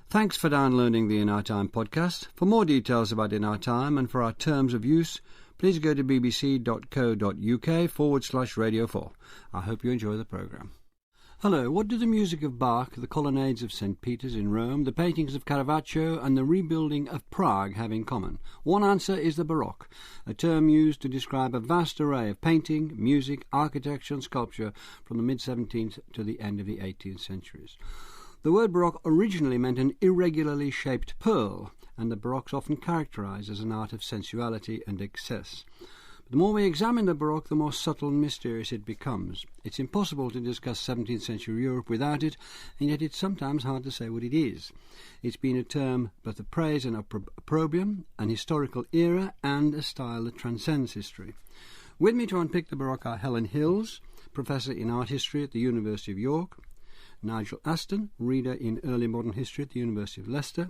Thanks for downloading the In Our Time podcast. For more details about In Our Time and for our terms of use, please go to bbc.co.uk/Radio 4. I hope you enjoy the programme. Hello, what do the music of Bach, the colonnades of St. Peter's in Rome, the paintings of Caravaggio and the rebuilding of Prague have in common? One answer is the Baroque, a term used to describe a vast array of painting, music, architecture and sculpture from the mid-17th to the end of the 18th centuries. The word Baroque originally meant an irregularly shaped pearl, and the Baroque's often characterised as an art of sensuality and excess. But the more we examine the Baroque, the more subtle and mysterious it becomes. It's impossible to discuss 17th century Europe without it, and yet it's sometimes hard to say what it is. It's been a term both of praise and opprobrium, an historical era and a style that transcends history. With me to unpick the Baroque are Helen Hills, Professor in Art History at the University of York, Nigel Aston, reader in Early Modern History at the University of Leicester,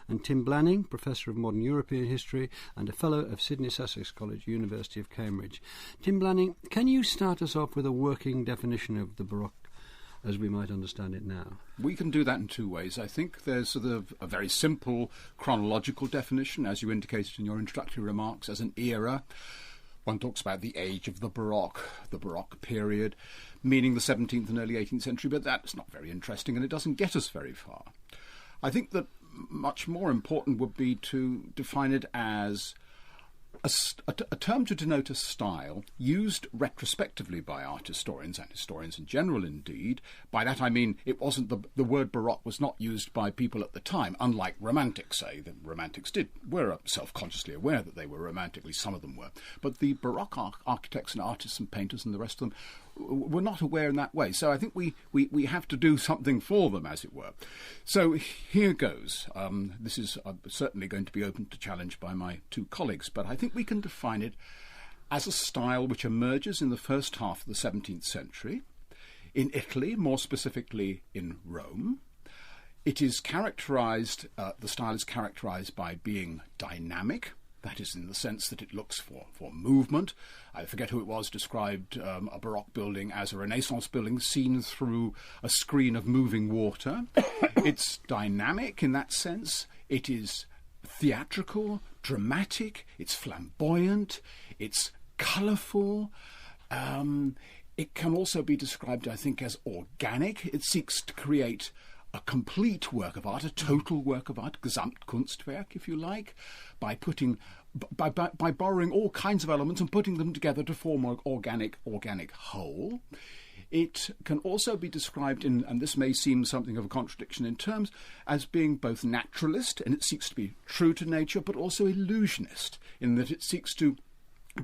and Tim Blanning, Professor of Modern European History and a Fellow of Sydney Sussex College, University of Cambridge. Tim Blanning, can you start us off with a working definition of the Baroque as we might understand it now? We can do that in two ways. I think there's sort of a very simple chronological definition, as you indicated in your introductory remarks, as an era. One talks about the age of the Baroque period, meaning the 17th and early 18th century, but that's not very interesting and it doesn't get us very far. I think that much more important would be to define it as a term to denote a style used retrospectively by art historians and historians in general indeed. By that I mean it wasn't the word Baroque was not used by people at the time, unlike Romantics, say. The Romantics were self-consciously aware that they were romantic, at least some of them were. But the Baroque architects and artists and painters and the rest of them were not aware in that way. So I think we have to do something for them, as it were. So here goes. This is certainly going to be open to challenge by my two colleagues, but I think we can define it as a style which emerges in the first half of the 17th century, in Italy, more specifically in Rome. It is characterised, the style is characterised by being dynamic. That is in the sense that it looks for movement. I forget who it was described a Baroque building as a Renaissance building seen through a screen of moving water. It's dynamic in that sense. It is theatrical, dramatic, it's flamboyant, it's colourful. It can also be described, I think, as organic. It seeks to create a complete work of art, a total work of art, Gesamtkunstwerk, if you like, by borrowing all kinds of elements and putting them together to form an organic whole. It can also be described in, and this may seem something of a contradiction in terms, as being both naturalist, and it seeks to be true to nature, but also illusionist, in that it seeks to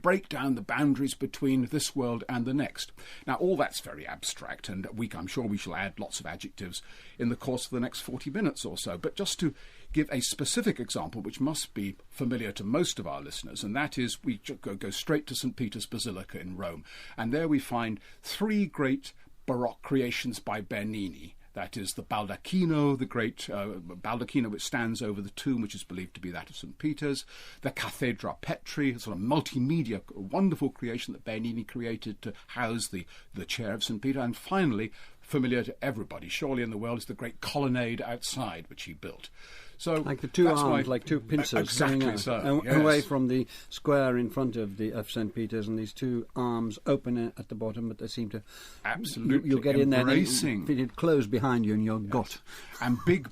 break down the boundaries between this world and the next. Now, all that's very abstract, and I'm sure we shall add lots of adjectives in the course of the next 40 minutes or so. But just to give a specific example, which must be familiar to most of our listeners, and that is we go straight to St. Peter's Basilica in Rome, and there we find three great Baroque creations by Bernini. That is the Baldacchino, the great Baldacchino which stands over the tomb, which is believed to be that of St. Peter's, the Cathedra Petri, a sort of multimedia, wonderful creation that Bernini created to house the chair of St. Peter, and finally, familiar to everybody, surely in the world, is the great colonnade outside, which he built. So like the two arms, like two pincers, exactly so, yes. Away from the square in front of St. Peter's, and these two arms open at the bottom, but they seem to absolutely you'll get embracing. In there, and it close behind you, and you're got. And big.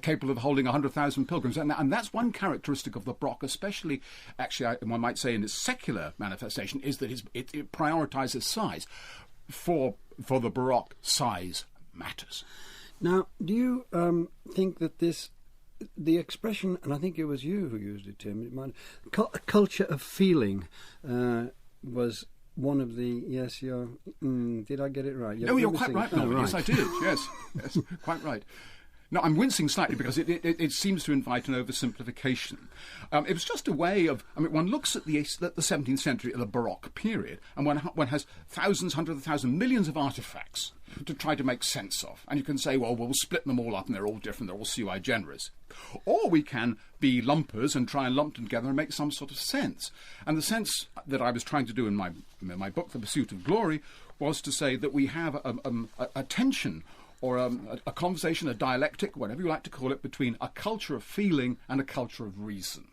Capable of holding 100,000 pilgrims. And that's one characteristic of the Baroque, especially, actually, one might say in its secular manifestation, is that it prioritises size. For the Baroque, size matters. Now, do you think that the expression, and I think it was you who used it, Tim, a culture of feeling was one of the, yes, did I get it right? No, you're quite right, Melvin. Yes, I did. Yes, quite right. Now, I'm wincing slightly because it seems to invite an oversimplification. It was just a way of, one looks at the 17th century, at the Baroque period, and one has thousands, hundreds of thousands, millions of artefacts to try to make sense of. And you can say, well, we'll split them all up and they're all different, they're all sui generis. Or we can be lumpers and try and lump them together and make some sort of sense. And the sense that I was trying to do in my book, The Pursuit of Glory, was to say that we have a tension or a conversation, a dialectic, whatever you like to call it, between a culture of feeling and a culture of reason.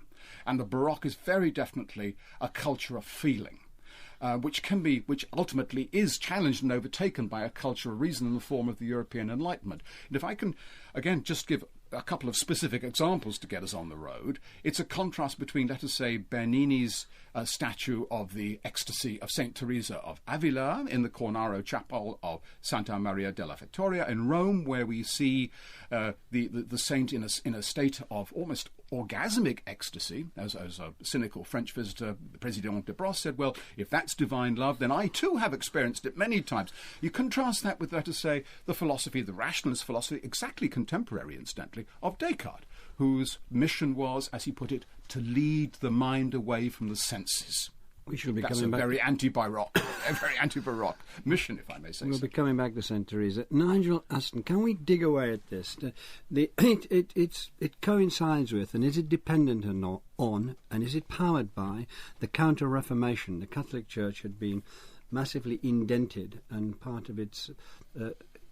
And the Baroque is very definitely a culture of feeling, which ultimately is challenged and overtaken by a culture of reason in the form of the European Enlightenment. And if I can, again, just give a couple of specific examples to get us on the road, it's a contrast between, let us say, Bernini's statue of the ecstasy of Saint Teresa of Avila in the Cornaro Chapel of Santa Maria della Vittoria in Rome, where we see the saint in a state of almost orgasmic ecstasy, as a cynical French visitor, the Président de Brosse, said, well, if that's divine love, then I too have experienced it many times. You contrast that with, let us say, the philosophy, the rationalist philosophy, exactly contemporary, incidentally, of Descartes, whose mission was, as he put it, to lead the mind away from the senses. We should be That's coming a back. very anti-Baroque, a very anti-Baroque mission, if I may say We'll so. be coming back to St. Teresa. Nigel Aston, can we dig away at this? It coincides with, and is it dependent on, and is it powered by, the Counter-Reformation? The Catholic Church had been massively indented, and part of its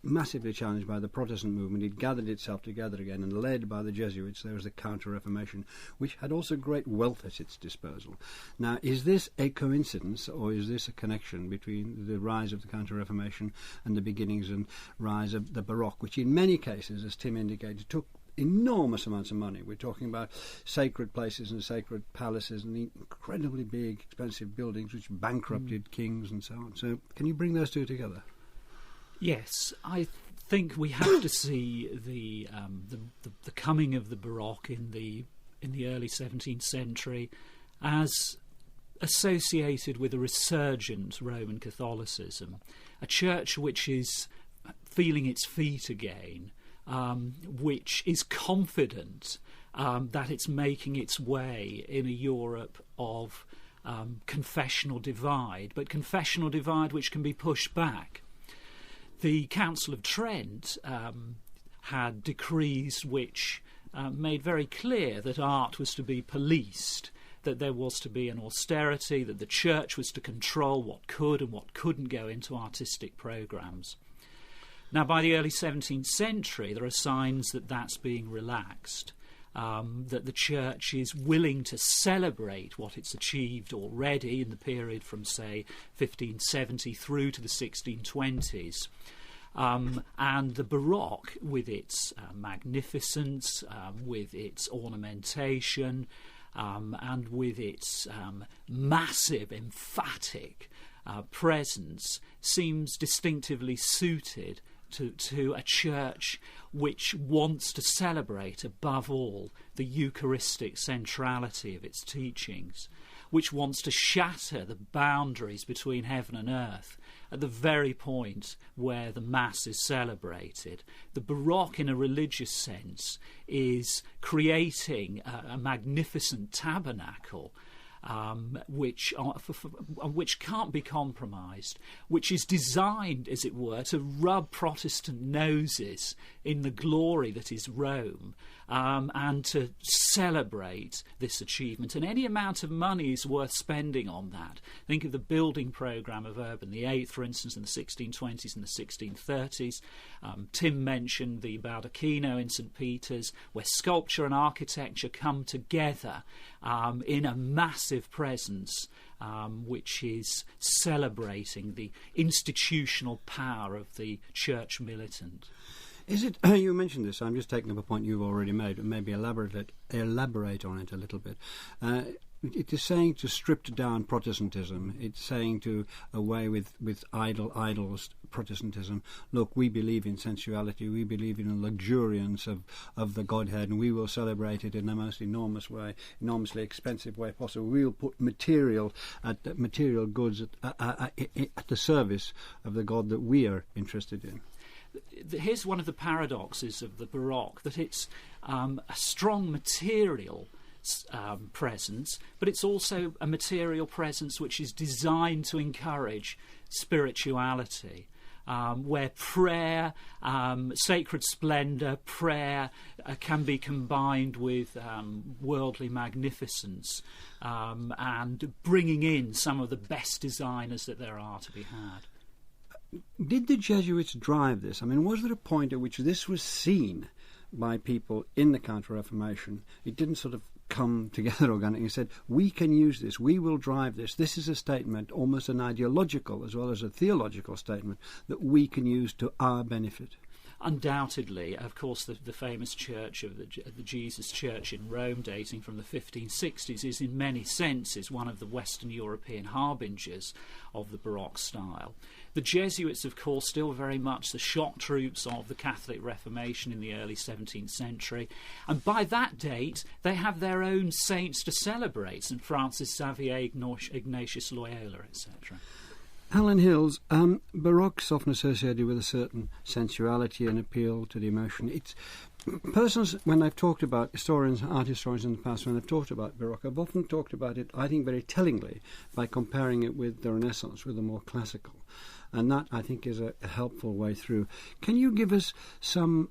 massively challenged by the Protestant movement. It gathered itself together again, and led by the Jesuits, there was the Counter-Reformation, which had also great wealth at its disposal. Now, is this a coincidence, or is this a connection between the rise of the Counter-Reformation and the beginnings and rise of the Baroque, which in many cases, as Tim indicated, took enormous amounts of money? We're talking about sacred places and sacred palaces and incredibly big, expensive buildings which bankrupted kings and so on. So can you bring those two together? Yes, I think we have to see the coming of the Baroque in the early 17th century as associated with a resurgent Roman Catholicism, a church which is feeling its feet again, which is confident that it's making its way in a Europe of confessional divide, but confessional divide which can be pushed back. The Council of Trent had decrees which made very clear that art was to be policed, that there was to be an austerity, that the church was to control what could and what couldn't go into artistic programmes. Now, by the early 17th century, there are signs that that's being relaxed, that the church is willing to celebrate what it's achieved already in the period from, say, 1570 through to the 1620s. And the Baroque, with its magnificence, with its ornamentation, and with its massive, emphatic presence, seems distinctively suited to a church which wants to celebrate above all the Eucharistic centrality of its teachings, which wants to shatter the boundaries between heaven and earth at the very point where the Mass is celebrated. The Baroque, in a religious sense, is creating a magnificent tabernacle which can't be compromised, which is designed, as it were, to rub Protestant noses in the glory that is Rome, and to celebrate this achievement. And any amount of money is worth spending on that. Think of the building programme of Urban VIII, for instance, in the 1620s and the 1630s. Tim mentioned the Baldacchino in St. Peter's, where sculpture and architecture come together in a massive presence, which is celebrating the institutional power of the church militant. Is it? You mentioned this. I'm just taking up a point you've already made, but maybe elaborate on it a little bit. It is saying to strip down Protestantism. It's saying to away with idols Protestantism. Look, we believe in sensuality. We believe in a luxuriance of the Godhead, and we will celebrate it in the most enormously expensive way possible. We will put material goods at the service of the God that we are interested in. Here's one of the paradoxes of the Baroque, that it's a strong material presence, but it's also a material presence which is designed to encourage spirituality, where prayer, sacred splendour, prayer can be combined with worldly magnificence, and bringing in some of the best designers that there are to be had. did the Jesuits drive this? I mean, was there a point at which this was seen by people in the Counter-Reformation? It didn't sort of come together organically and said, we can use this, we will drive this. This is a statement, almost an ideological as well as a theological statement, that we can use to our benefit. Undoubtedly, of course, the famous church of the Jesus Church in Rome, dating from the 1560s, is in many senses one of the Western European harbingers of the Baroque style. The Jesuits, of course, still very much the shock troops of the Catholic Reformation in the early 17th century, and by that date they have their own saints to celebrate: St. Francis Xavier, Ignatius Loyola, etc. Alan Hills, Baroque's often associated with a certain sensuality and appeal to the emotion. It's persons, when I've talked about historians, art historians in the past, when I've talked about Baroque, I've often talked about it, I think, very tellingly by comparing it with the Renaissance, with the more classical. And that, I think, is a helpful way through. Can you give us some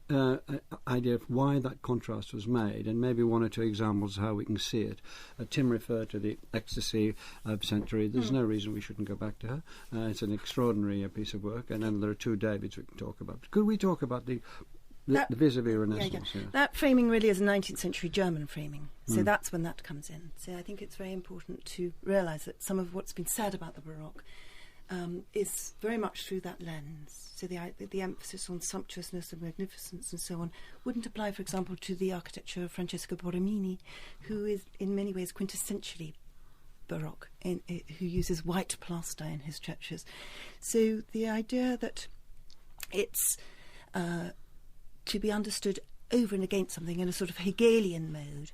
idea of why that contrast was made, and maybe one or two examples of how we can see it? Tim referred to the ecstasy of St. Therese. There's no reason we shouldn't go back to her. It's an extraordinary piece of work. And then there are two Davids we can talk about. Could we talk about the vis-a-vis Renaissance? Yeah. That framing really is a 19th century German framing. So that's when that comes in. So I think it's very important to realise that some of what's been said about the Baroque is very much through that lens. So the emphasis on sumptuousness and magnificence and so on wouldn't apply, for example, to the architecture of Francesco Borromini, who is in many ways quintessentially Baroque, who uses white plaster in his churches. So the idea that it's to be understood over and against something in a sort of Hegelian mode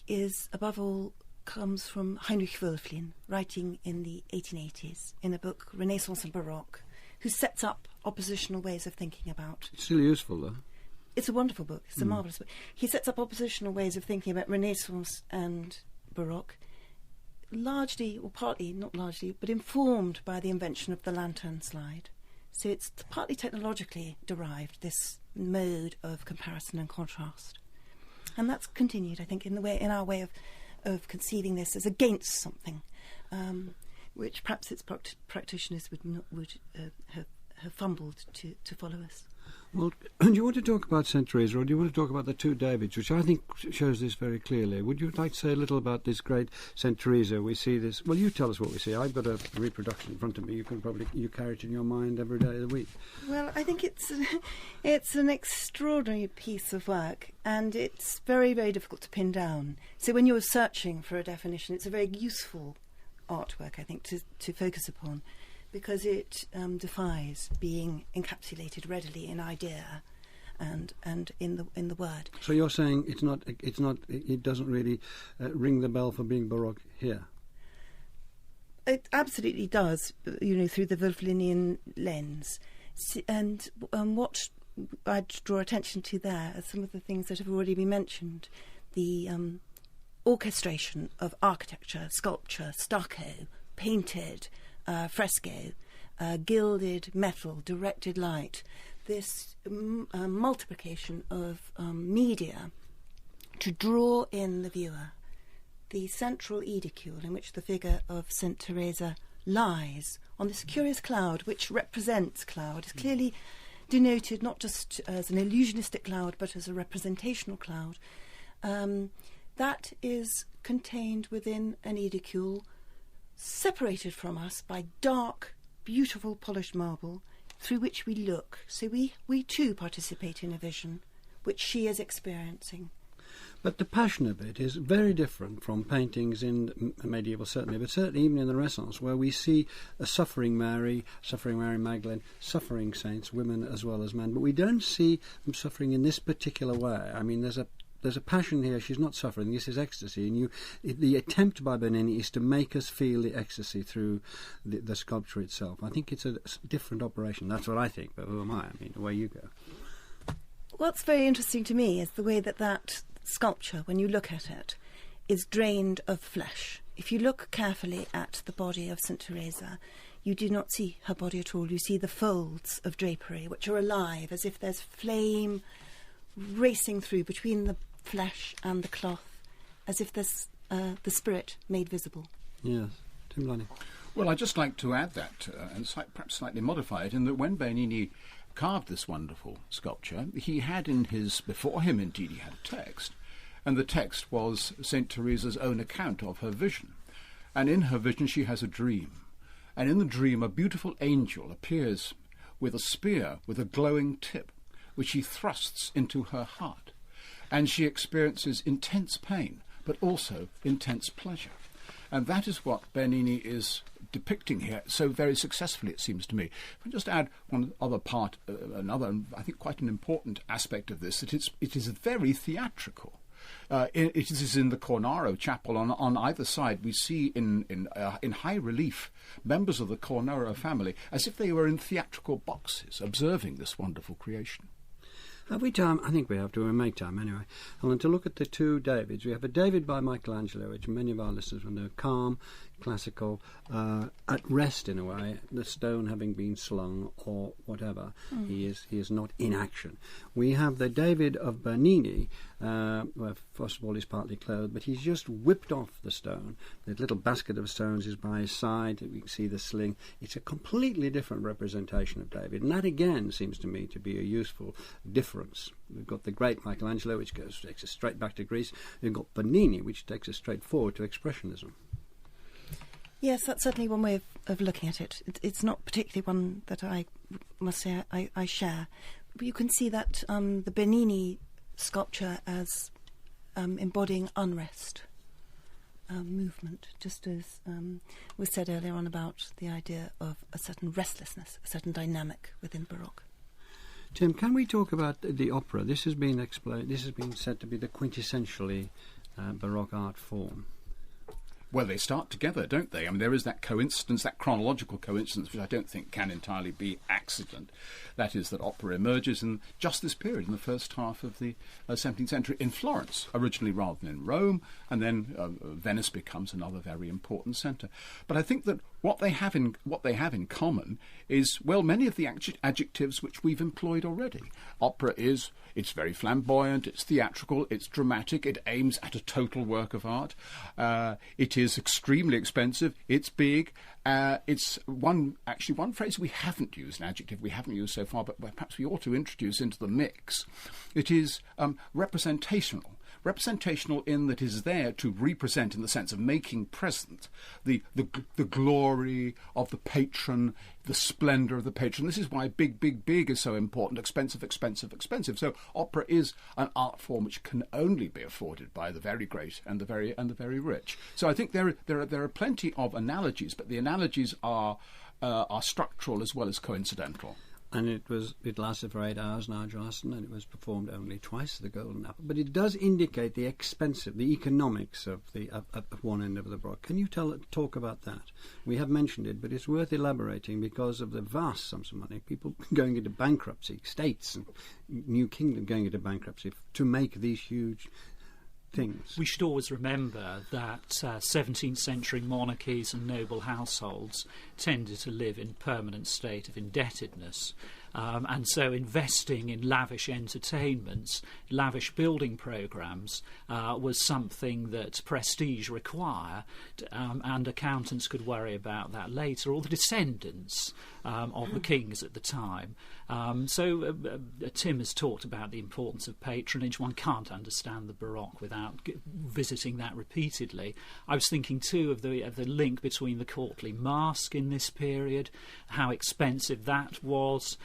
is, above all, comes from Heinrich Wölfflin, writing in the 1880s in a book, Renaissance and Baroque, who sets up oppositional ways of thinking about... It's still useful, though. It's a wonderful book. It's a marvellous book. He sets up oppositional ways of thinking about Renaissance and Baroque, largely, or partly, not largely, but informed by the invention of the lantern slide. So it's partly technologically derived, this mode of comparison and contrast. And that's continued, I think, in our way of conceiving this as against something, which perhaps its practitioners would have fumbled to follow us. Well, do you want to talk about St. Teresa, or do you want to talk about the two Davids, which I think shows this very clearly? Would you like to say a little about this great St. Teresa? We see this... Well, you tell us what we see. I've got a reproduction in front of me. You carry it in your mind every day of the week. Well, I think it's an extraordinary piece of work, and it's very, very difficult to pin down. So when you're searching for a definition, it's a very useful artwork, I think, to focus upon, because it defies being encapsulated readily in idea and in the word. So you're saying it doesn't really ring the bell for being Baroque here? It absolutely does, through the Wölfflinian lens. And what I'd draw attention to there are some of the things that have already been mentioned. The orchestration of architecture, sculpture, stucco, painted, fresco, gilded metal, directed light, this multiplication of media to draw in the viewer. The central edicule in which the figure of St. Teresa lies on this curious cloud, which represents cloud, is clearly denoted not just as an illusionistic cloud, but as a representational cloud. That is contained within an edicule separated from us by dark, beautiful polished marble through which we look. So we too participate in a vision which she is experiencing. But the passion of it is very different from paintings in medieval, certainly, but certainly even in the Renaissance, where we see a suffering Mary Magdalene, suffering saints, women as well as men, but we don't see them suffering in this particular way. I mean, there's a passion here. She's not suffering. This is ecstasy. And the attempt by Bernini is to make us feel the ecstasy through the sculpture itself. I think it's a different operation. That's what I think, but who am I? I mean, away you go. What's very interesting to me is the way that sculpture, when you look at it, is drained of flesh. If you look carefully at the body of St. Teresa, you do not see her body at all. You see the folds of drapery, which are alive, as if there's flame racing through between the flesh and the cloth, as if there's the spirit made visible. Yes. Tim Lunny. Well, I'd just like to add that, and perhaps slightly modify it, in that when Bernini carved this wonderful sculpture, he had before him indeed, he had a text, and the text was St. Teresa's own account of her vision. And in her vision she has a dream, and in the dream a beautiful angel appears with a spear with a glowing tip, which he thrusts into her heart, and she experiences intense pain, but also intense pleasure. And that is what Bernini is depicting here so very successfully, it seems to me. If I just add one other part, another, I think quite an important aspect of this, that it is very theatrical. It is in the Cornaro chapel on either side. We see in high relief members of the Cornaro family as if they were in theatrical boxes observing this wonderful creation. Have we time? I think we have to. We'll make time anyway. Helen, to look at the two Davids. We have a David by Michelangelo, which many of our listeners will know, calm, classical, at rest in a way, the stone having been slung or whatever. He is not in action. We have the David of Bernini, where first of all he's partly clothed, but he's just whipped off the stone. The little basket of stones is by his side. We can see the sling. It's a completely different representation of David, and that again seems to me to be a useful difference. We've got the great Michelangelo, which takes us straight back to Greece. We've got Bernini, which takes us straight forward to Expressionism. Yes, that's certainly one way of looking at it. It's not particularly one that I must say I share. But you can see that the Bernini sculpture as embodying unrest, movement, just as was said earlier on about the idea of a certain restlessness, a certain dynamic within Baroque. Tim, can we talk about the opera? This has been explained. This has been said to be the quintessentially Baroque art form. Well, they start together, don't they? I mean, there is that coincidence, that chronological coincidence, which I don't think can entirely be accident. That is, that opera emerges in just this period, in the first half of the 17th century, in Florence, originally rather than in Rome, and then Venice becomes another very important centre. But I think that what they have in common is, well, many of the adjectives which we've employed already. Opera it's very flamboyant, it's theatrical, it's dramatic, it aims at a total work of art. It is extremely expensive, it's big. It's one phrase we haven't used, an adjective we haven't used so far, but perhaps we ought to introduce into the mix. It is representational. Representational in that it is there to represent, in the sense of making present, the glory of the patron, the splendour of the patron. This is why big, big, big is so important. Expensive, expensive, expensive. So opera is an art form which can only be afforded by the very great and the very rich. So I think there are plenty of analogies, but the analogies are structural as well as coincidental. And it lasted for 8 hours, Nigel Aston, and it was performed only twice at the Golden Apple. But it does indicate the economics of one end of the Baroque. Can you talk about that? We have mentioned it, but it's worth elaborating because of the vast sums of money, people going into bankruptcy, states and New Kingdom going into bankruptcy to make these huge things. We should always remember that 17th century monarchies and noble households tended to live in permanent state of indebtedness. And so investing in lavish entertainments, lavish building programmes was something that prestige required, and accountants could worry about that later, or the descendants of the kings at the time. So Tim has talked about the importance of patronage. One can't understand the Baroque without visiting that repeatedly. I was thinking too of the link between the courtly masque in this period, how expensive that was.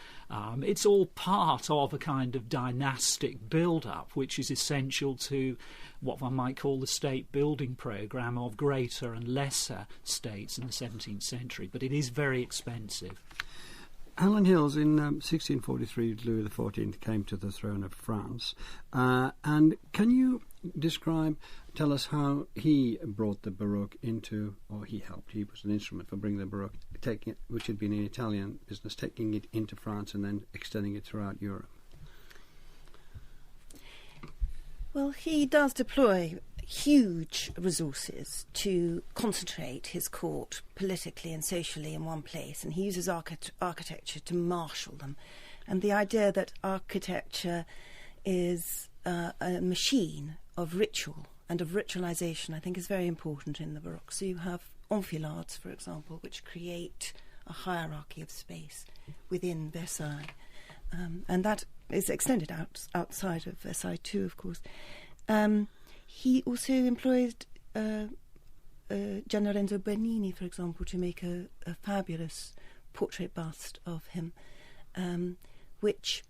It's all part of a kind of dynastic build-up, which is essential to what one might call the state building programme of greater and lesser states in the 17th century. But it is very expensive. Alan Hills, in 1643, Louis XIV came to the throne of France. And can you tell us how he brought the Baroque into, or he was an instrument for bringing the Baroque, taking it, which had been an Italian business, taking it into France and then extending it throughout Europe? Well, he does deploy huge resources to concentrate his court politically and socially in one place, and he uses architecture to marshal them. And the idea that architecture is a machine of ritual and of ritualisation, I think, is very important in the Baroque. So you have enfilades, for example, which create a hierarchy of space within Versailles. And that is extended outside of Versailles too, of course. He also employed Gianlorenzo Bernini, for example, to make a fabulous portrait bust of him, which,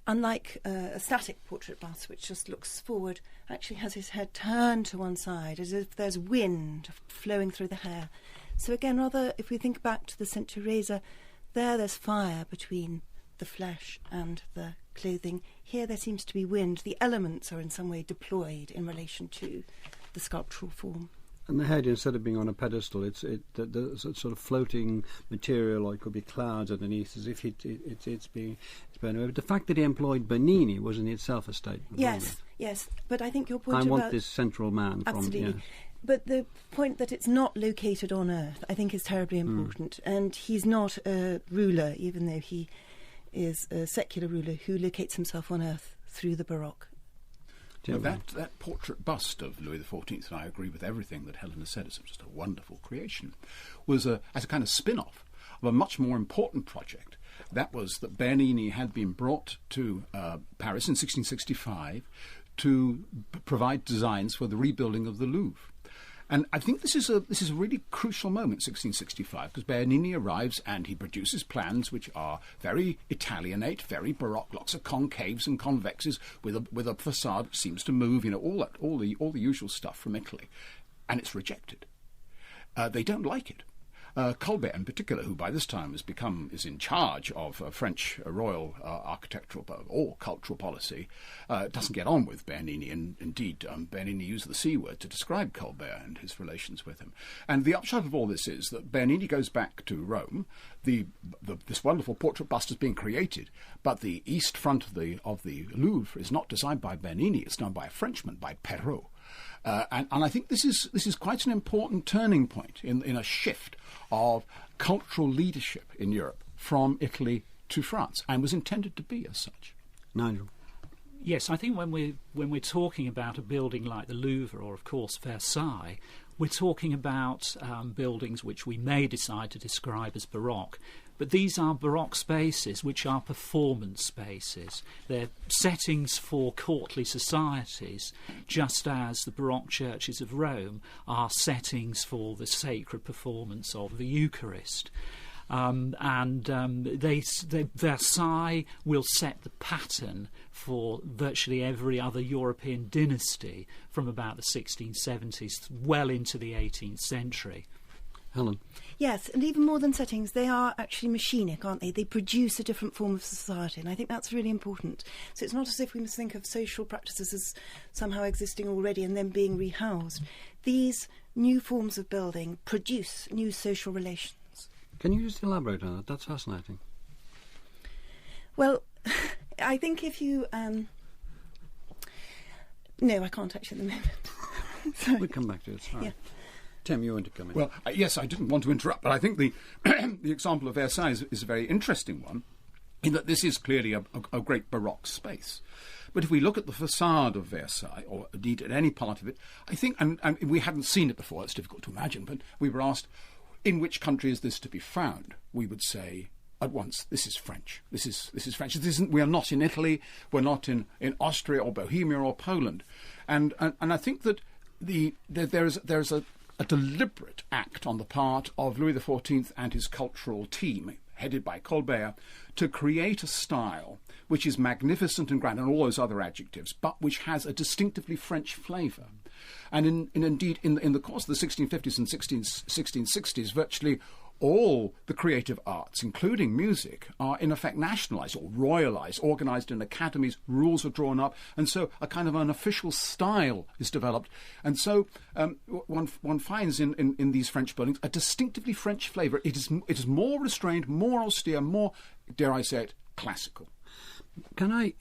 unlike a static portrait bust, which just looks forward, actually has his head turned to one side, as if there's wind flowing through the hair. So again, rather, if we think back to the Saint Teresa, there's fire between the flesh and the clothing. Here there seems to be wind. The elements are in some way deployed in relation to the sculptural form. And the head, instead of being on a pedestal, the sort of floating material, or it could be clouds underneath, as if it's being burned away. But the fact that he employed Bernini was in itself a statement. Yes. But I think your point I about... want this central man absolutely. from... Yes. But the point that it's not located on Earth, I think, is terribly important. And he's not a ruler, even though he is a secular ruler who locates himself on Earth through the Baroque. Well, that portrait bust of Louis XIV, and I agree with everything that Helen has said, it's just a wonderful creation, was as a kind of spin-off of a much more important project. That was that Bernini had been brought to Paris in 1665 to provide designs for the rebuilding of the Louvre. And I think this is a really crucial moment, 1665, because Bernini arrives and he produces plans which are very Italianate, very Baroque, lots of concaves and convexes with a facade which seems to move, all the usual stuff from Italy, and it's rejected. They don't like it. Colbert, in particular, who by this time is in charge of French royal architectural or cultural policy, doesn't get on with Bernini, and indeed Bernini used the C word to describe Colbert and his relations with him. And the upshot of all this is that Bernini goes back to Rome. This wonderful portrait bust is being created, but the east front of the Louvre is not designed by Bernini; it's done by a Frenchman, by Perrault. And I think this is quite an important turning point in a shift of cultural leadership in Europe from Italy to France, and was intended to be as such. Nigel. Yes, I think when we're talking about a building like the Louvre, or of course Versailles, we're talking about buildings which we may decide to describe as Baroque. But these are Baroque spaces which are performance spaces. They're settings for courtly societies, just as the Baroque churches of Rome are settings for the sacred performance of the Eucharist. Versailles will set the pattern for virtually every other European dynasty from about the 1670s well into the 18th century. Helen. Yes, and even more than settings, they are actually machinic, aren't they? They produce a different form of society, and I think that's really important. So it's not as if we must think of social practices as somehow existing already and then being rehoused. These new forms of building produce new social relations. Can you just elaborate on that? That's fascinating. Well, I think if you... No, I can't actually at the moment. Sorry. We'll come back to it. Sorry. Yeah. Tim, you want to come in? Well, yes, I didn't want to interrupt, but I think the the example of Versailles is a very interesting one, in that this is clearly a great Baroque space. But if we look at the facade of Versailles, or indeed at any part of it, I think, and we hadn't seen it before, it's difficult to imagine, but we were asked, in which country is this to be found? We would say at once, this is French. This is French. We are not in Italy, we're not in Austria or Bohemia or Poland. And I think that there's a deliberate act on the part of Louis XIV and his cultural team, headed by Colbert, to create a style which is magnificent and grand and all those other adjectives, but which has a distinctively French flavour. And indeed, in the course of the 1650s and 1660s, virtually all the creative arts, including music, are in effect nationalised or royalised, organised in academies, rules are drawn up, and so a kind of an official style is developed. And so one finds in these French buildings a distinctively French flavour. It is more restrained, more austere, more, dare I say it, classical. Can I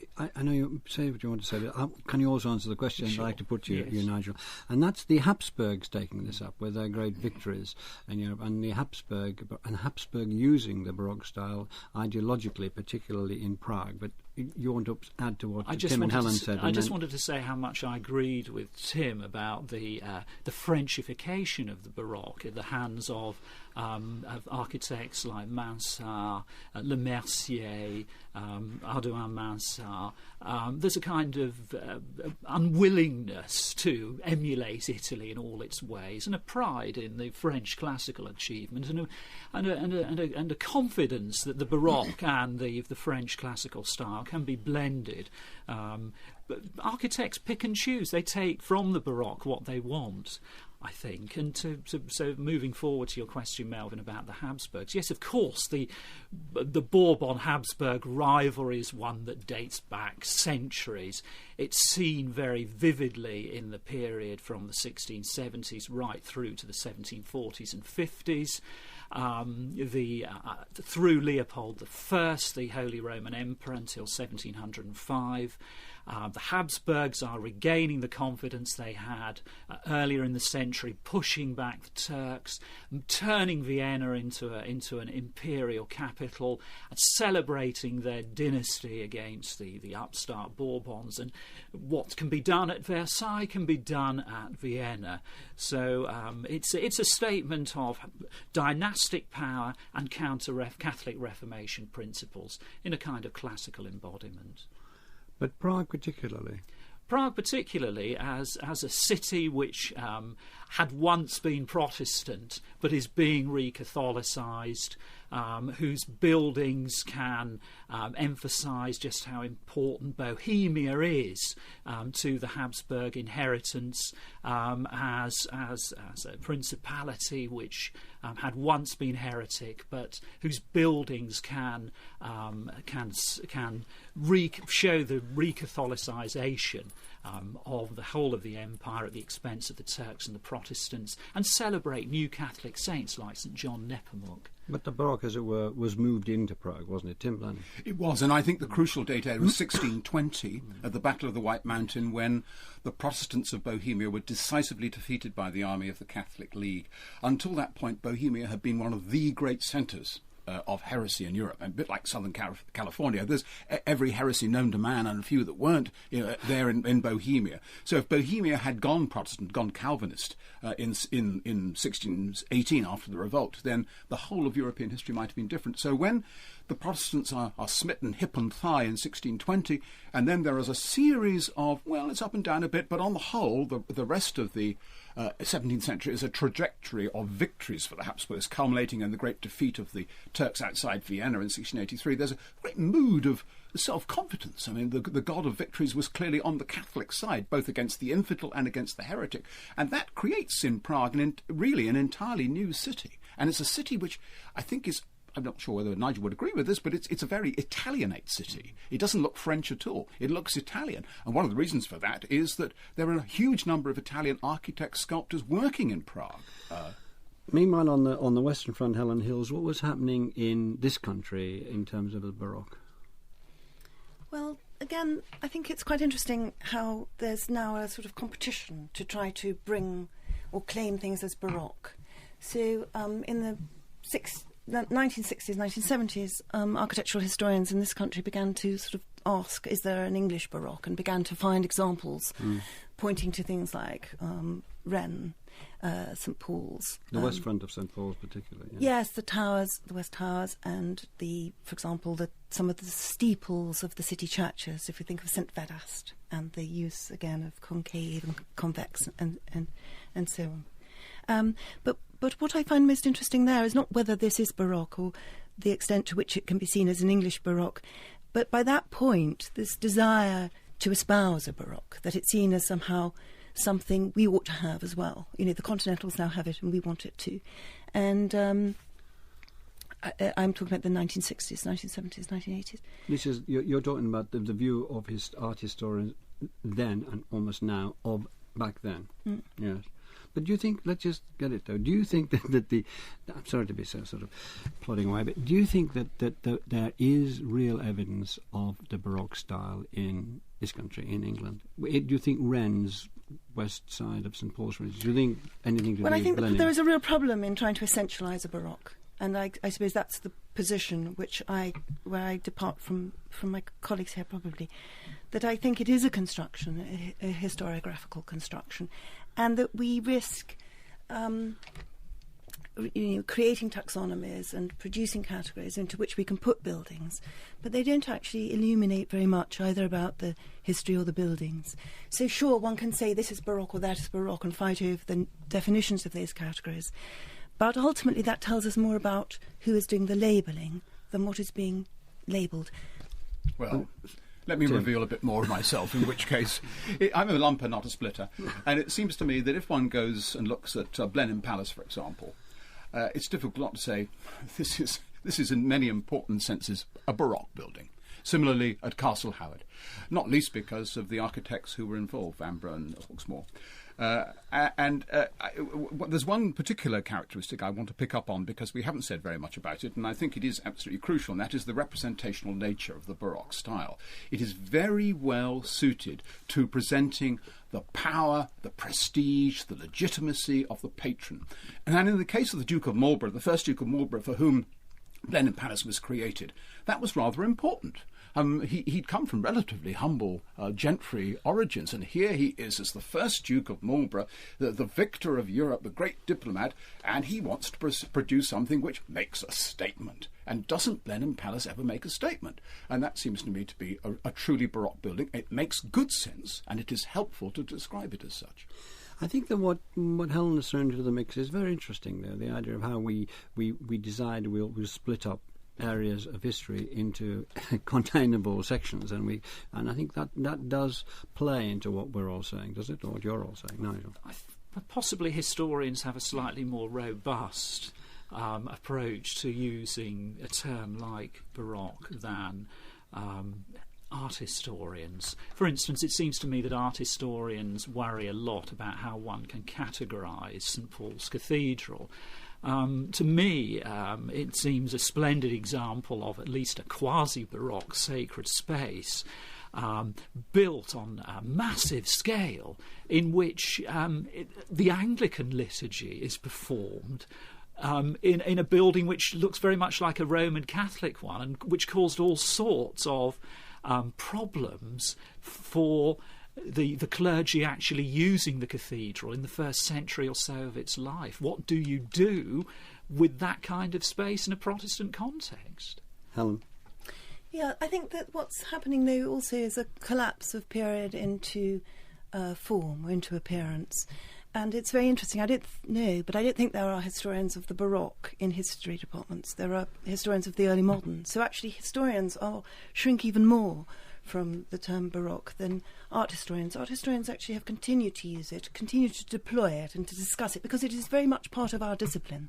know you say what you want to say, but can you also answer the question Sure. I'd like to put to Yes. you, Nigel? And that's the Habsburgs taking this up with their great victories in Europe, and the Habsburg using the Baroque style ideologically, particularly in Prague. But you want to add to what I just Tim and wanted Helen to, said? I just wanted to say how much I agreed with Tim about the Frenchification of the Baroque in the hands of architects like Mansart, Le Mercier, Ardouin Mansart. There's a kind of unwillingness to emulate Italy in all its ways, and a pride in the French classical achievement, and a confidence that the Baroque and the French classical style can be blended. But architects pick and choose. They take from the Baroque what they want, I think. And so moving forward to your question, Melvin, about the Habsburgs, yes, of course, the Bourbon-Habsburg rivalry is one that dates back centuries. It's seen very vividly in the period from the 1670s right through to the 1740s and 50s. Through Leopold I, the Holy Roman Emperor, until 1705. The Habsburgs are regaining the confidence they had earlier in the century, pushing back the Turks, turning Vienna into an imperial capital, and celebrating their dynasty against the upstart Bourbons. And what can be done at Versailles can be done at Vienna. So it's a statement of dynastic power and Catholic Reformation principles in a kind of classical embodiment. But Prague particularly? Prague particularly as a city which had once been Protestant but is being re-Catholicised, whose buildings can emphasise just how important Bohemia is to the Habsburg inheritance, as a principality which had once been heretic, but whose buildings can show the re-Catholicisation of the whole of the empire at the expense of the Turks and the Protestants, and celebrate new Catholic saints like St John Nepomuk. But the Baroque, as it were, was moved into Prague, wasn't it, Tim Blaney? It was, and I think the crucial date was 1620 at the Battle of the White Mountain, when the Protestants of Bohemia were decisively defeated by the army of the Catholic League. Until that point, Bohemia had been one of the great centres of heresy in Europe, a bit like Southern California. There's every heresy known to man and a few that weren't there in Bohemia. So if Bohemia had gone Protestant, gone Calvinist in 1618 after the revolt, then the whole of European history might have been different. So when the Protestants are smitten hip and thigh in 1620, and then there is a series of, well, it's up and down a bit, but on the whole, the rest of the 17th century is a trajectory of victories for the Habsburgs, culminating in the great defeat of the Turks outside Vienna in 1683. There's a great mood of self-confidence. I mean, the god of victories was clearly on the Catholic side, both against the infidel and against the heretic. And that creates in Prague really an entirely new city. And it's a city which I think is, I'm not sure whether Nigel would agree with this, but it's a very Italianate city. It doesn't look French at all. It looks Italian. And one of the reasons for that is that there are a huge number of Italian architects, sculptors working in Prague. Meanwhile, on the Western Front, Helen Hills, what was happening in this country in terms of the Baroque? Well, again, I think it's quite interesting how there's now a sort of competition to try to bring or claim things as Baroque. So in the 1960s, 1970s, architectural historians in this country began to sort of ask, is there an English Baroque? And began to find examples pointing to things like Rennes, St Paul's. The west front of St Paul's particularly. Yeah. Yes, the towers, the west towers, and for example, some of the steeples of the city churches, if you think of St Vedast, and the use, again, of concave and convex and so on. But what I find most interesting there is not whether this is Baroque or the extent to which it can be seen as an English Baroque, but by that point, this desire to espouse a Baroque, that it's seen as somehow something we ought to have as well. You know, the Continentals now have it and we want it too. And I'm talking about the 1960s, 1970s, 1980s. This is, you're talking about the view of his art historians then and almost now of back then. Yes. But do you think, let's just get it though, do you think that I'm sorry to be so sort of plodding away, but do you think that there is real evidence of the Baroque style in this country, in England? Do you think Rennes, west side of St Paul's, do you think anything to do with Well, I think blending? there is a real problem in trying to essentialise a Baroque. And I suppose that's position, where I depart from my colleagues here probably, that I think it is a construction, a historiographical construction, and that we risk creating taxonomies and producing categories into which we can put buildings, but they don't actually illuminate very much either about the history or the buildings. So sure, one can say this is Baroque or that is Baroque and fight over the definitions of those categories, but ultimately that tells us more about who is doing the labelling than what is being labelled. Well, let me reveal a bit more of myself, in which case I'm a lumper, not a splitter. And it seems to me that if one goes and looks at Blenheim Palace, for example, it's difficult not to say this is in many important senses a Baroque building. Similarly at Castle Howard, not least because of the architects who were involved, Vanbrugh and Hawksmoor. There's one particular characteristic I want to pick up on because we haven't said very much about it, and I think it is absolutely crucial, and that is the representational nature of the Baroque style. It is very well suited to presenting the power, the prestige, the legitimacy of the patron. And in the case of the Duke of Marlborough, the first Duke of Marlborough for whom Blenheim Palace was created, that was rather important. He'd come from relatively humble gentry origins, and here he is as the first Duke of Marlborough, the victor of Europe, the great diplomat, and he wants to produce something which makes a statement. And doesn't Blenheim Palace ever make a statement? And that seems to me to be a truly Baroque building. It makes good sense, and it is helpful to describe it as such. I think that what Helen has thrown into the mix is very interesting, though, the idea of how we decide we'll split up areas of history into containable sections, and I think that does play into what we're all saying, does it, or what you're all saying, Nigel? Possibly historians have a slightly more robust approach to using a term like Baroque than art historians. For instance, it seems to me that art historians worry a lot about how one can categorise St Paul's Cathedral. To me, it seems a splendid example of at least a quasi-Baroque sacred space built on a massive scale in which the Anglican liturgy is performed in a building which looks very much like a Roman Catholic one, and which caused all sorts of problems for the clergy actually using the cathedral in the first century or so of its life. What do you do with that kind of space in a Protestant context? Helen? Yeah, I think that what's happening though also is a collapse of period into form or into appearance. And it's very interesting. I don't know, but I don't think there are historians of the Baroque in history departments. There are historians of the early modern. So actually historians shrink even more from the term Baroque than art historians. Art historians actually have continued to use it, continued to deploy it and to discuss it, because it is very much part of our discipline.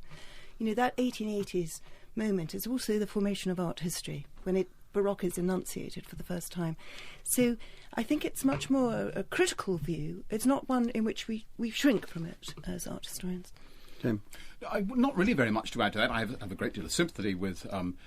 You know, that 1880s moment is also the formation of art history, when Baroque is enunciated for the first time. So I think it's much more a critical view. It's not one in which we shrink from it as art historians. Tim? Not really very much to add to that. I have a great deal of sympathy with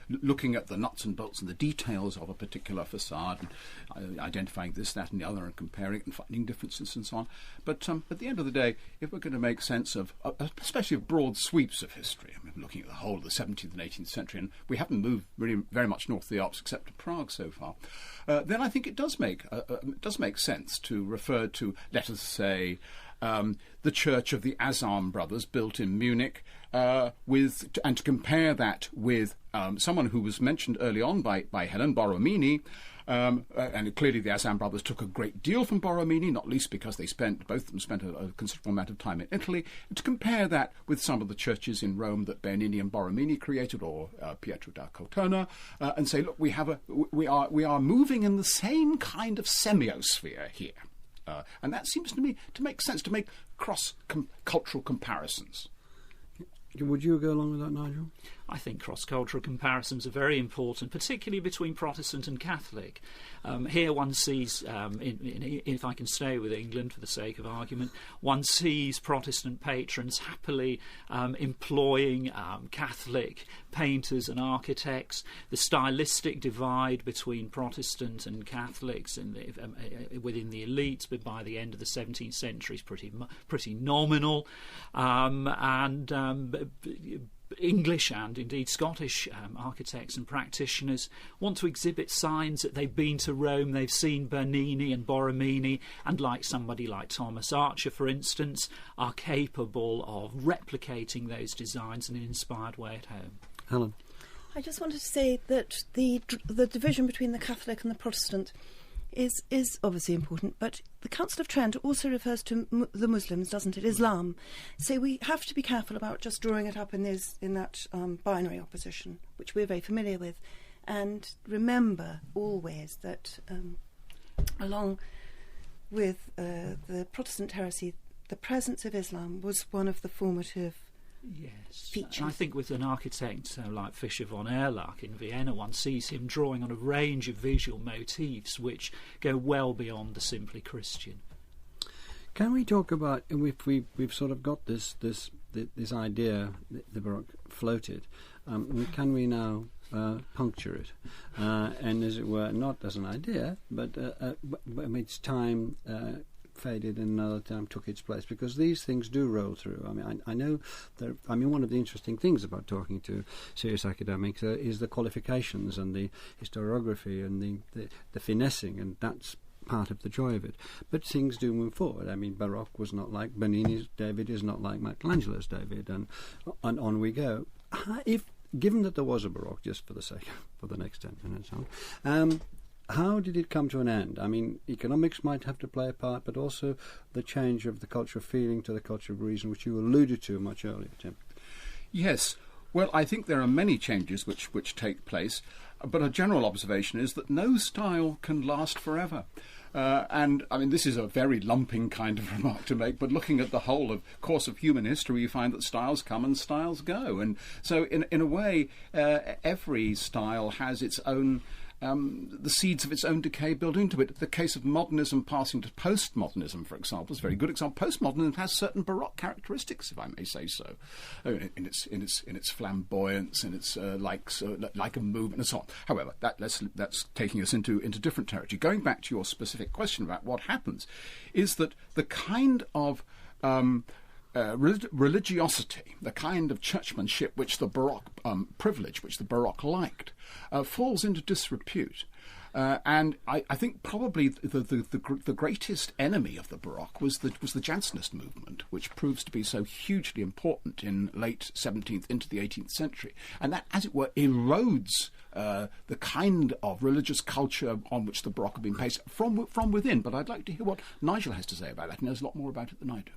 looking at the nuts and bolts and the details of a particular facade, and identifying this, that and the other, and comparing it and finding differences and so on. But at the end of the day, if we're going to make sense of, especially of broad sweeps of history, I mean, looking at the whole of the 17th and 18th century, and we haven't moved really very much north of the Alps except to Prague so far, then I think it does make sense to refer to, let us say, the church of the Azam brothers built in Munich, and to compare that with someone who was mentioned early on by Helen, Borromini, and clearly the Azam brothers took a great deal from Borromini, not least because both of them spent a considerable amount of time in Italy, and to compare that with some of the churches in Rome that Bernini and Borromini created, or Pietro da Cortona, and say, look, we are moving in the same kind of semiosphere here. And that seems to me to make sense, to make cross-cultural comparisons. Would you go along with that, Nigel? I think cross-cultural comparisons are very important, particularly between Protestant and Catholic. Here one sees, if I can stay with England for the sake of argument, one sees Protestant patrons happily employing Catholic painters and architects. The stylistic divide between Protestant and Catholics within the elites, but by the end of the 17th century is pretty nominal. English and indeed Scottish architects and practitioners want to exhibit signs that they've been to Rome, they've seen Bernini and Borromini, and like somebody like Thomas Archer, for instance, are capable of replicating those designs in an inspired way at home. Helen? I just wanted to say that the division between the Catholic and the Protestant is obviously important, but the Council of Trent also refers to the Muslims, doesn't it? Islam. So we have to be careful about just drawing it up in that binary opposition, which we're very familiar with, and remember always that along with the Protestant heresy, the presence of Islam was one of the formative features. And I think with an architect like Fischer von Erlach in Vienna, one sees him drawing on a range of visual motifs which go well beyond the simply Christian. Can we talk about, we've sort of got this idea, the Baroque floated, can we now puncture it? And as it were, not as an idea, but its time faded and another time took its place, because these things do roll through. I mean, I know that. I mean, one of the interesting things about talking to serious academics is the qualifications and the historiography and the finessing, and that's part of the joy of it. But things do move forward. I mean, Baroque was not like Bernini's David, is not like Michelangelo's David, and on we go. Given that there was a Baroque, just for the sake for the next 10 minutes on. How did it come to an end? I mean, economics might have to play a part, but also the change of the culture of feeling to the culture of reason, which you alluded to much earlier, Tim. Yes. Well, I think there are many changes which take place, but a general observation is that no style can last forever. And, I mean, this is a very lumping kind of remark to make, but looking at the whole course of human history, you find that styles come and styles go. And so, in a way, every style has its own the seeds of its own decay built into it. The case of modernism passing to postmodernism, for example, is a very good example. Postmodernism has certain Baroque characteristics, if I may say so, in its flamboyance, in its like a movement, and so on. However, that's taking us into different territory. Going back to your specific question about what happens, is that the kind of religiosity, the kind of churchmanship which the Baroque privilege, which the Baroque liked, falls into disrepute. And I think probably the greatest enemy of the Baroque was the Jansenist movement, which proves to be so hugely important in late 17th into the 18th century, and that, as it were, erodes the kind of religious culture on which the Baroque had been based from within. But I'd like to hear what Nigel has to say about that. He knows a lot more about it than I do.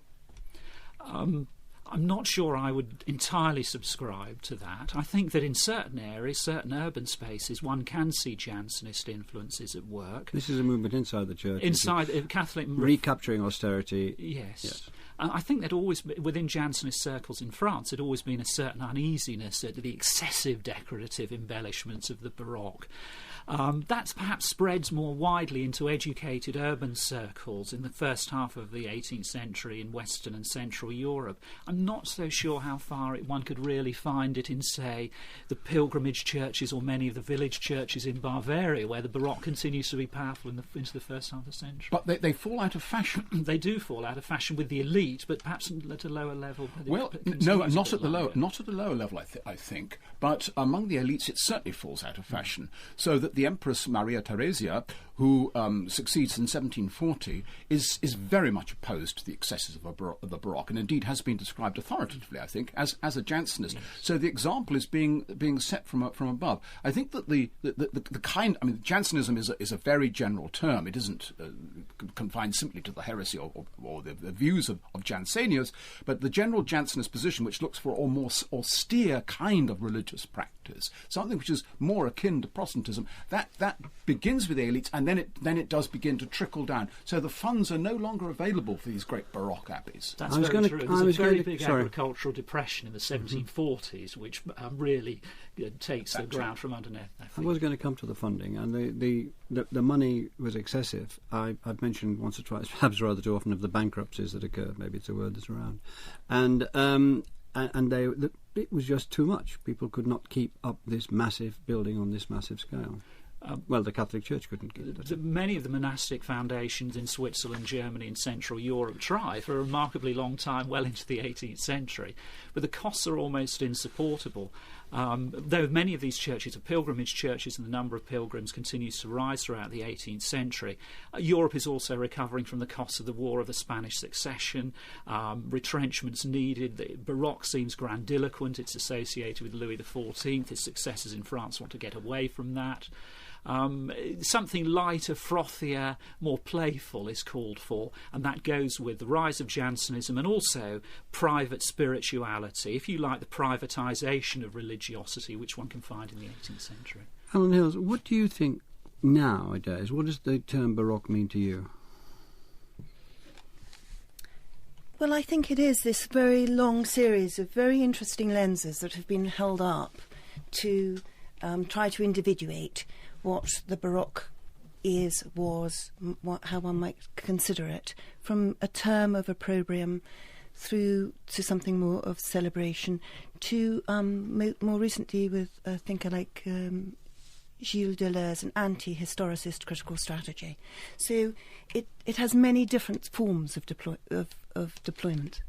I'm not sure I would entirely subscribe to that. I think that in certain areas, certain urban spaces, one can see Jansenist influences at work. This is a movement inside the church. Inside Catholic... Recapturing austerity. Yes. I think that always, within Jansenist circles in France, there'd always been a certain uneasiness at the excessive decorative embellishments of the Baroque. That perhaps spreads more widely into educated urban circles in the first half of the 18th century in Western and Central Europe. I'm not so sure how far one could really find it in, say, the pilgrimage churches or many of the village churches in Bavaria, where the Baroque continues to be powerful into the first half of the century. But they fall out of fashion. They do fall out of fashion with the elite, but perhaps at a lower level. Well, no, not at the lower level, I think. But among the elites, it certainly falls out of fashion. So that the Empress Maria Theresia, who succeeds in 1740, is very much opposed to the excesses of the Baroque, and indeed has been described authoritatively, I think, as a Jansenist. Yes. So the example is being set from above. I think that the kind, I mean, Jansenism is a very general term. It isn't confined simply to the heresy or the views of Jansenius, but the general Jansenist position, which looks for a more austere kind of religious practice, something which is more akin to Protestantism, that begins with the elites, and then it does begin to trickle down. So the funds are no longer available for these great Baroque abbeys. That's very true. There's a very big agricultural depression in the 1740s, which really takes the ground from underneath. I was going to come to the funding, and the money was excessive. I've mentioned once or twice, perhaps rather too often, of the bankruptcies that occurred. Maybe it's a word that's around, and it was just too much. People could not keep up this massive building on this massive scale. Well, the Catholic Church couldn't get it. Many of the monastic foundations in Switzerland, Germany and Central Europe try for a remarkably long time, well into the 18th century, but the costs are almost insupportable. Though many of these churches are pilgrimage churches and the number of pilgrims continues to rise throughout the 18th century, Europe is also recovering from the costs of the War of the Spanish Succession, retrenchments needed. The Baroque seems grandiloquent, it's associated with Louis XIV, his successors in France want to get away from that. Something lighter, frothier, more playful is called for, and that goes with the rise of Jansenism and also private spirituality, if you like, the privatisation of religiosity, which one can find in the 18th century. Alan Hills, what do you think nowadays? What does the term Baroque mean to you? Well, I think it is this very long series of very interesting lenses that have been held up to try to individuate what the Baroque was, how one might consider it, from a term of opprobrium through to something more of celebration, to more recently with a thinker like Gilles Deleuze, an anti-historicist critical strategy. So it has many different forms of deployment.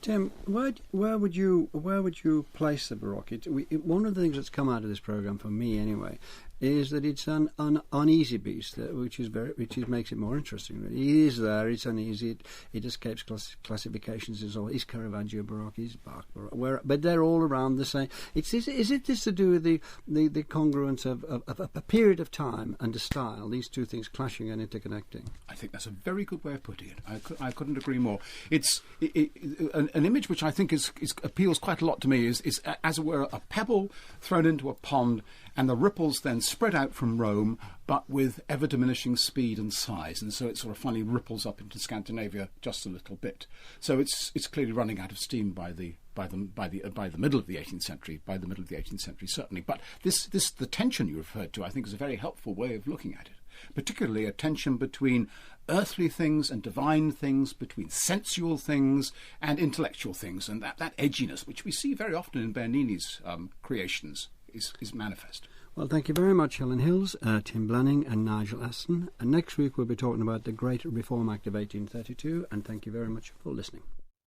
Tim, where would you place the Baroque? One of the things that's come out of this programme, for me anyway, is that it's an uneasy beast, which makes it more interesting. Really. It is there, it's uneasy, it escapes classifications. Is Caravaggio Baroque, is Bach Baroque, but they're all around the same. Is it this to do with the congruence of a period of time and a style? These two things clashing and interconnecting. I think that's a very good way of putting it. I couldn't agree more. It's an image which I think appeals quite a lot to me. Is as it were a pebble thrown into a pond, and the ripples then spread out from Rome, but with ever diminishing speed and size, and so it sort of finally ripples up into Scandinavia just a little bit. So it's clearly running out of steam by the middle of the 18th century. By the middle of the 18th century, certainly. But the tension you referred to, I think, is a very helpful way of looking at it. Particularly a tension between earthly things and divine things, between sensual things and intellectual things, and that edginess, which we see very often in Bernini's creations, is manifest. Well, thank you very much, Helen Hills, Tim Blanning and Nigel Aston. And next week we'll be talking about the Great Reform Act of 1832, and thank you very much for listening.